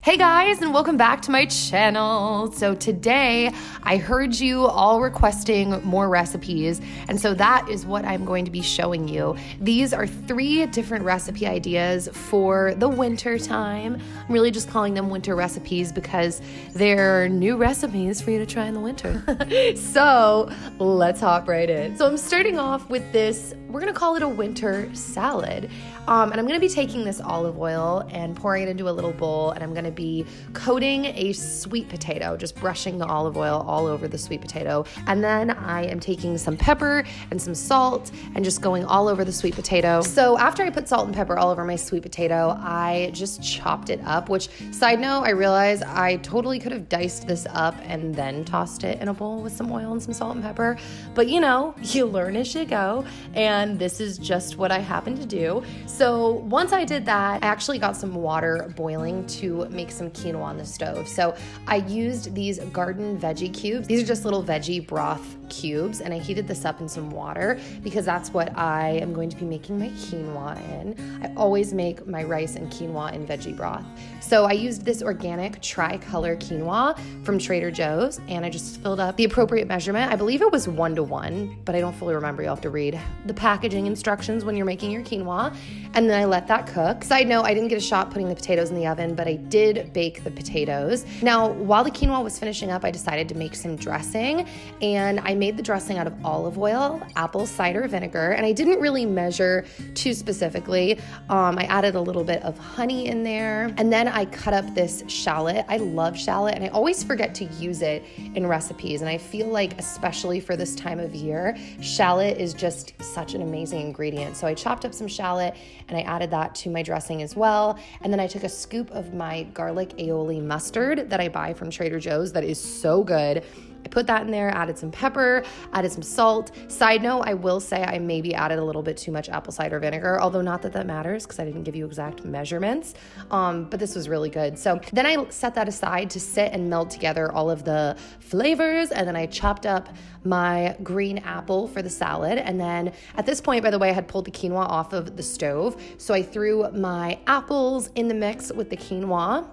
Hey guys, and welcome back to my channel. So today I heard you all requesting more recipes, and so that is what I'm going to be showing you. These are 3 different recipe ideas for the winter time. I'm really just calling them winter recipes because they're new recipes for you to try in the winter. So let's hop right in. So I'm starting off with this, we're gonna call it a winter salad. And I'm gonna be taking this olive oil and pouring it into a little bowl, and I'm gonna be coating a sweet potato, just brushing the olive oil all over the sweet potato. And then I am taking some pepper and some salt and just going all over the sweet potato. So after I put salt and pepper all over my sweet potato, I just chopped it up, which, side note, I realized I totally could have diced this up and then tossed it in a bowl with some oil and some salt and pepper. But you know, you learn as you go, and this is just what I happened to do. So once I did that, I actually got some water boiling to make some quinoa on the stove. So I used these garden veggie cubes. These are just little veggie broth cubes, and I heated this up in some water because that's what I am going to be making my quinoa in. I always make my rice and quinoa in veggie broth. So I used this organic tricolor quinoa from Trader Joe's, and I just filled up the appropriate measurement. I believe it was 1-to-1, but I don't fully remember. You'll have to read the packaging instructions when you're making your quinoa. And then I let that cook. Side note, I didn't get a shot putting the potatoes in the oven, but I did bake the potatoes. Now, while the quinoa was finishing up, I decided to make some dressing, and I made the dressing out of olive oil, apple cider vinegar, and I didn't really measure too specifically. I added a little bit of honey in there, and then I cut up this shallot. I love shallot, and I always forget to use it in recipes, and I feel like, especially for this time of year, shallot is just such an amazing ingredient. So I chopped up some shallot, and I added that to my dressing as well, and then I took a scoop of my garlic aioli mustard that I buy from Trader Joe's that is so good. I put that in there, added some pepper, added some salt. Side note, I will say I maybe added a little bit too much apple cider vinegar, although not that that matters because I didn't give you exact measurements, but this was really good. So then I set that aside to sit and meld together all of the flavors, and then I chopped up my green apple for the salad. And then at this point, by the way, I had pulled the quinoa off of the stove, so I threw my apples in the mix with the quinoa.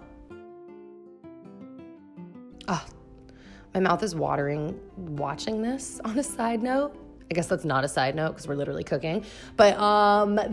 My mouth is watering watching this on a side note. I guess that's not a side note because we're literally cooking. But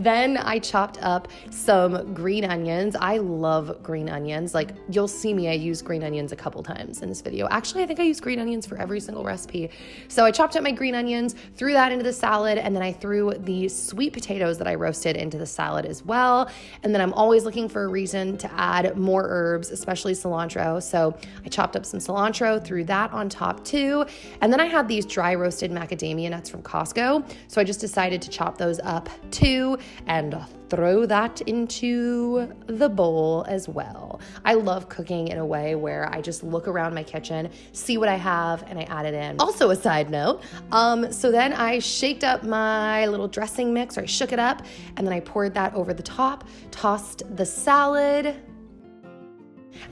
then I chopped up some green onions. I love green onions. Like, you'll see me, I use green onions a couple times in this video. Actually, I think I use green onions for every single recipe. So I chopped up my green onions, threw that into the salad, and then I threw the sweet potatoes that I roasted into the salad as well. And then I'm always looking for a reason to add more herbs, especially cilantro. So I chopped up some cilantro, threw that on top too. And then I had these dry roasted macadamia nuts from Costco. So I just decided to chop those up too and throw that into the bowl as well. I love cooking in a way where I just look around my kitchen, see what I have, and I add it in. Also a side note, so then I shaked up my little dressing mix, or I shook it up, and then I poured that over the top, tossed the salad, and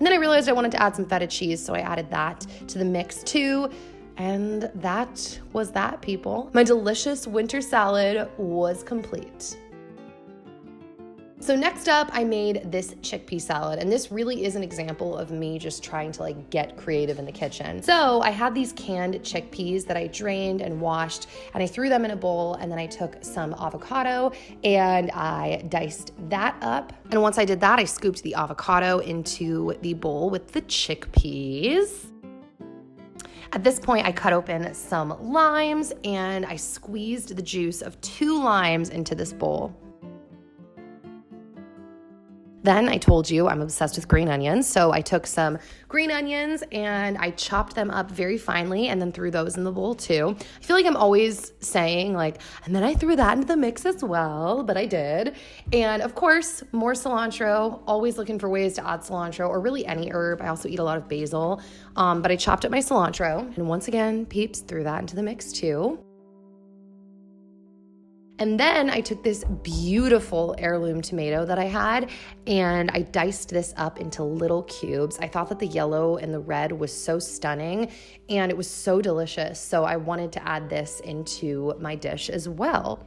then I realized I wanted to add some feta cheese, so I added that to the mix too. And that was that, people. My delicious winter salad was complete. So next up, I made this chickpea salad, and this really is an example of me just trying to get creative in the kitchen. So I had these canned chickpeas that I drained and washed, and I threw them in a bowl, and then I took some avocado and I diced that up. And once I did that, I scooped the avocado into the bowl with the chickpeas. At this point, I cut open some limes and I squeezed the juice of 2 limes into this bowl. Then I told you I'm obsessed with green onions, so I took some green onions and I chopped them up very finely and then threw those in the bowl too. I feel like I'm always saying and then I threw that into the mix as well, but I did. And of course, more cilantro, always looking for ways to add cilantro or really any herb. I also eat a lot of basil, but I chopped up my cilantro, and once again, peeps, threw that into the mix too. And then I took this beautiful heirloom tomato that I had and I diced this up into little cubes. I thought that the yellow and the red was so stunning and it was so delicious. So I wanted to add this into my dish as well.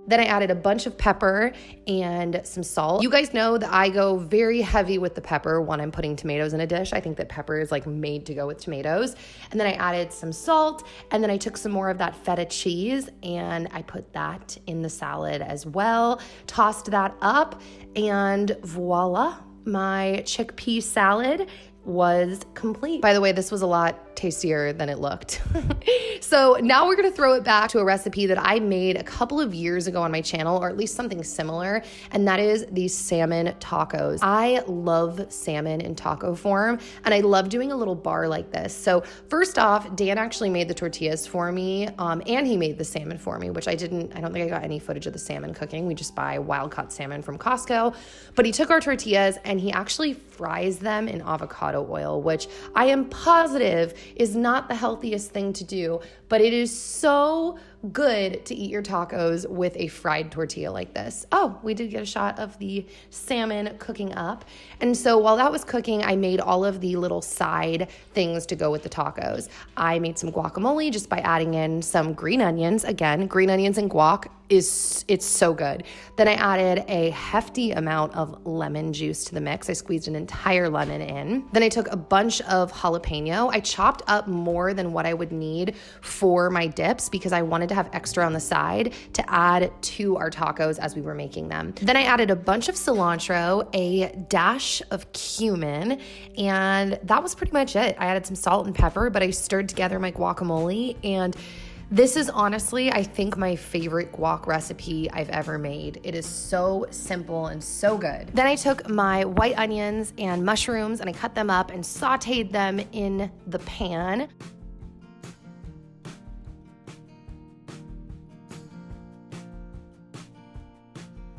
Then I added a bunch of pepper and some salt. You guys know that I go very heavy with the pepper when I'm putting tomatoes in a dish. I think that pepper is like made to go with tomatoes. And then I added some salt, and then I took some more of that feta cheese and I put that in the salad as well, tossed that up, and voila, my chickpea salad was complete. By the way, this was a lot tastier than it looked. So now we're gonna throw it back to a recipe that I made a couple of years ago on my channel, or at least something similar, and that is these salmon tacos. I love salmon in taco form, and I love doing a little bar like this. So first off, Dan actually made the tortillas for me, and he made the salmon for me, which I don't think I got any footage of the salmon cooking. We just buy wild caught salmon from Costco. But he took our tortillas and he actually fries them in avocado oil, which I am positive is not the healthiest thing to do, but it is so good to eat your tacos with a fried tortilla like this. Oh, we did get a shot of the salmon cooking up. And so while that was cooking, I made all of the little side things to go with the tacos. I made some guacamole just by adding in some green onions. Again, green onions and guac it's so good. Then I added a hefty amount of lemon juice to the mix. I squeezed an entire lemon in. Then I took a bunch of jalapeno. I chopped up more than what I would need for my dips because I wanted to have extra on the side to add to our tacos as we were making them. Then I added a bunch of cilantro, a dash of cumin, and that was pretty much it. I added some salt and pepper, but I stirred together my guacamole, and this is honestly, I think, my favorite guac recipe I've ever made. It is so simple and so good. Then I took my white onions and mushrooms and I cut them up and sauteed them in the pan.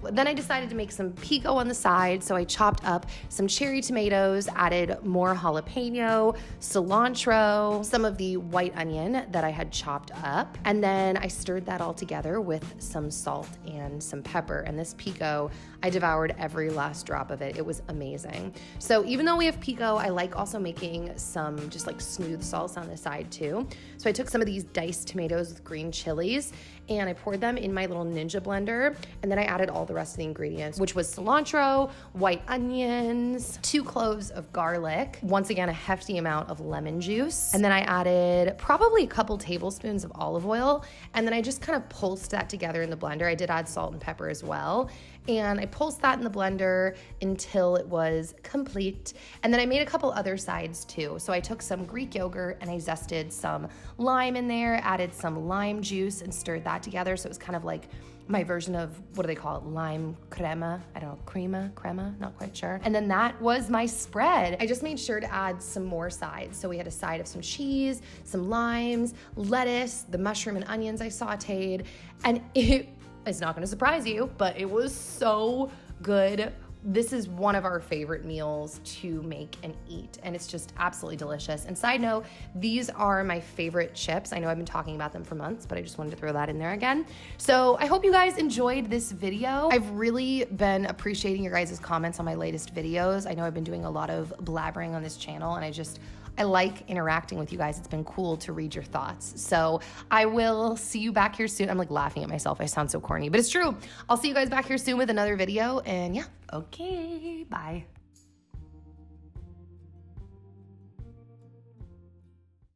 Then I decided to make some pico on the side, so I chopped up some cherry tomatoes, added more jalapeno, cilantro, some of the white onion that I had chopped up, and then I stirred that all together with some salt and some pepper. And this pico, I devoured every last drop of it. It was amazing. So even though we have pico, I like also making some just like smooth salsa on the side too. So I took some of these diced tomatoes with green chilies and I poured them in my little Ninja blender, and then I added all the rest of the ingredients, which was cilantro, white onions, 2 cloves of garlic, once again a hefty amount of lemon juice, and then I added probably a couple tablespoons of olive oil, and then I just kind of pulsed that together in the blender. I did add salt and pepper as well, and I pulsed that in the blender until it was complete. And then I made a couple other sides too. So I took some Greek yogurt and I zested some lime in there, added some lime juice and stirred that together. So it was kind of like my version of, what do they call it? Lime crema? I don't know, crema, not quite sure. And then that was my spread. I just made sure to add some more sides. So we had a side of some cheese, some limes, lettuce, the mushroom and onions I sauteed, and it's not gonna surprise you, but it was so good. This is one of our favorite meals to make and eat, and it's just absolutely delicious. And side note, these are my favorite chips. I know I've been talking about them for months, but I just wanted to throw that in there again. So I hope you guys enjoyed this video. I've really been appreciating your guys' comments on my latest videos. I know I've been doing a lot of blabbering on this channel, and I like interacting with you guys. It's been cool to read your thoughts. So I will see you back here soon. I'm like laughing at myself. I sound so corny, but it's true. I'll see you guys back here soon with another video, and yeah, okay, bye.